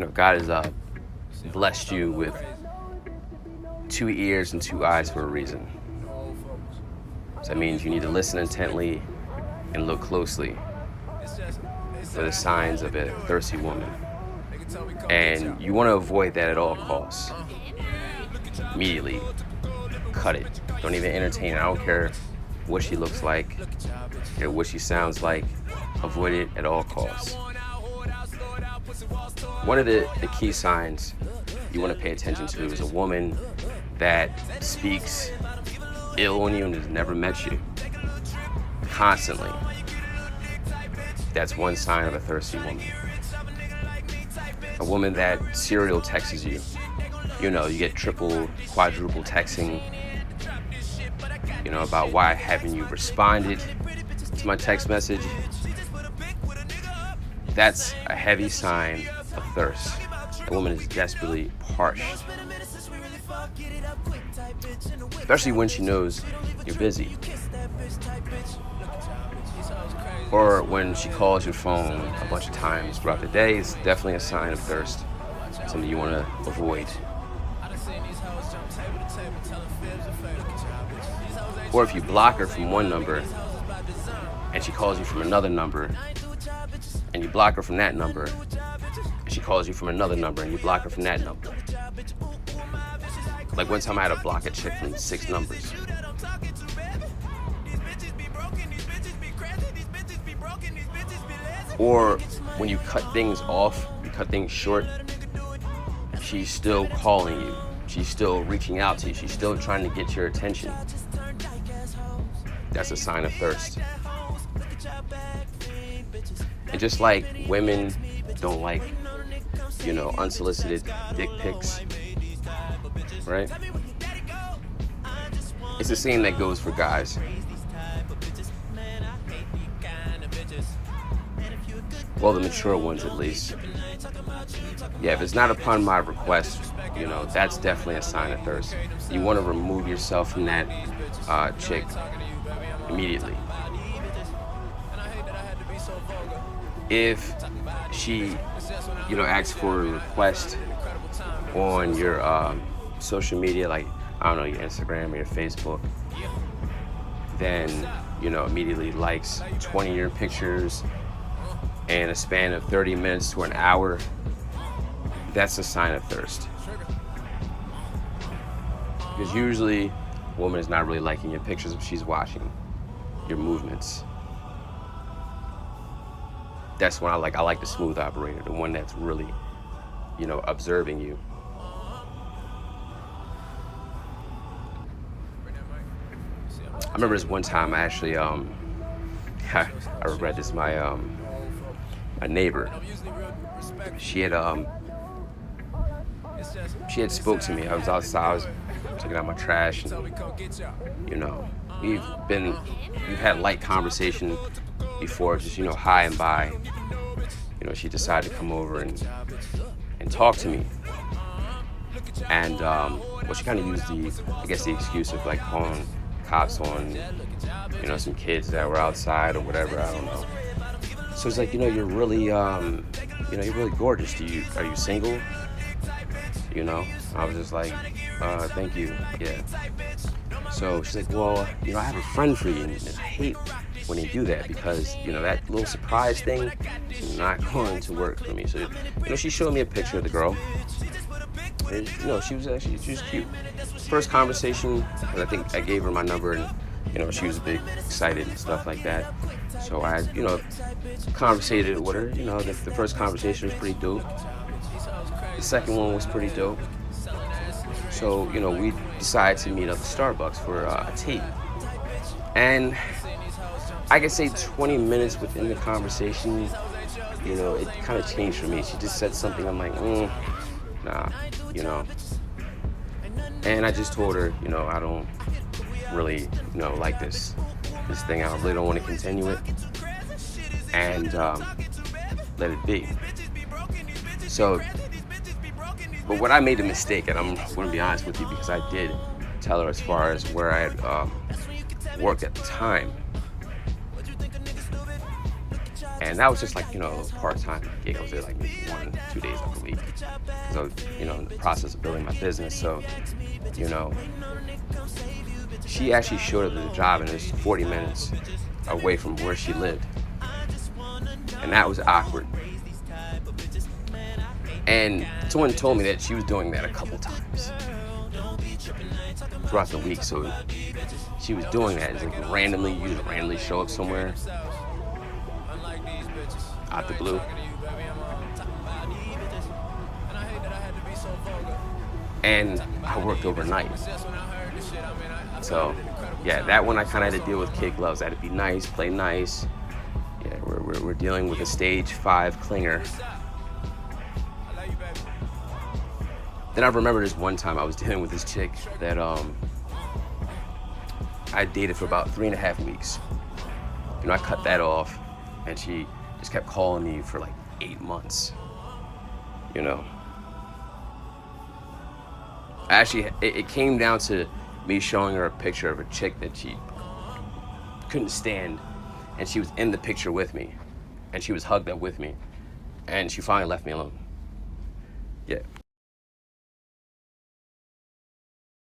God has blessed you with 2 ears and 2 eyes for a reason. So that means you need to listen intently and look closely for the signs of a thirsty woman. And you want to avoid that at all costs. Immediately, cut it. Don't even entertain it. I don't care what she looks like, or what she sounds like. Avoid it at all costs. One of the key signs you want to pay attention to is a woman that speaks ill on you and has never met you constantly. That's one sign of a thirsty woman. A woman that serial texts you. You get triple, quadruple texting, about why haven't you responded to my text message. That's a heavy sign of thirst. A woman is desperately parched. Especially when she knows you're busy. Or when she calls your phone a bunch of times throughout the day, it's definitely a sign of thirst. Something you want to avoid. Or if you block her from one number and she calls you from another number, and you block her from that number, and she calls you from another number, and you block her from that number. Like one time I had to block a chick from 6 numbers. Or when you cut things off, you cut things short, she's still calling you. She's still reaching out to you. She's still trying to get your attention. That's a sign of thirst. And just like women don't like, unsolicited dick pics, right? It's the same that goes for guys. Well, the mature ones at least. Yeah, if it's not upon my request, that's definitely a sign of thirst. You want to remove yourself from that chick immediately. If she, asks for a request on your social media, like, your Instagram or your Facebook, then, immediately likes 20 of your pictures in a span of 30 minutes to an hour, that's a sign of thirst. Because usually, a woman is not really liking your pictures if she's watching your movements. That's when I like the smooth operator, the one that's really, observing you. I remember this one time I actually, I regret this, my neighbor, she had spoke to me. I was outside, I was taking out my trash, and, we've had light conversation before, just, hi and bye. She decided to come over and talk to me. And, she kind of used the excuse of, calling cops on, some kids that were outside or whatever, I don't know. So it's like, you're really, you're really gorgeous. Are you single? I was just like, thank you, yeah. So she's like, well, I have a friend for you, and I hate when they do that because, that little surprise thing is not going to work for me. So, she showed me a picture of the girl, and, she was cute. First conversation, and I think I gave her my number, and, she was a bit excited and stuff like that. So I, conversated with her. The first conversation was pretty dope. The second one was pretty dope. So, we decided to meet up at Starbucks for a tea. And I could say 20 minutes within the conversation, it kind of changed for me. She just said something, I'm like, nah, And I just told her, I don't really, like this thing. I really don't want to continue it. And let it be. So, but what I made a mistake, and I'm going to be honest with you, because I did tell her as far as where I had worked at the time. And that was just like, a part-time gig. I was there like maybe 1-2 days of the week. because I was, in the process of building my business. So, you know, she actually showed up at the job, and it was 40 minutes away from where she lived. And that was awkward. And someone told me that she was doing that a couple times throughout the week. So she was doing that. It's like you just randomly show up somewhere out the blue. And I worked overnight. So yeah, that one I kind of had to deal with kid gloves. I had to be nice, play nice. Yeah, we're dealing with a stage 5 clinger. Then I remember this one time I was dealing with this chick that I dated for about 3.5 weeks. I cut that off, and she just kept calling me for like 8 months. Actually, it came down to me showing her a picture of a chick that she couldn't stand, and she was in the picture with me, and she was hugged up with me, and she finally left me alone. Yeah.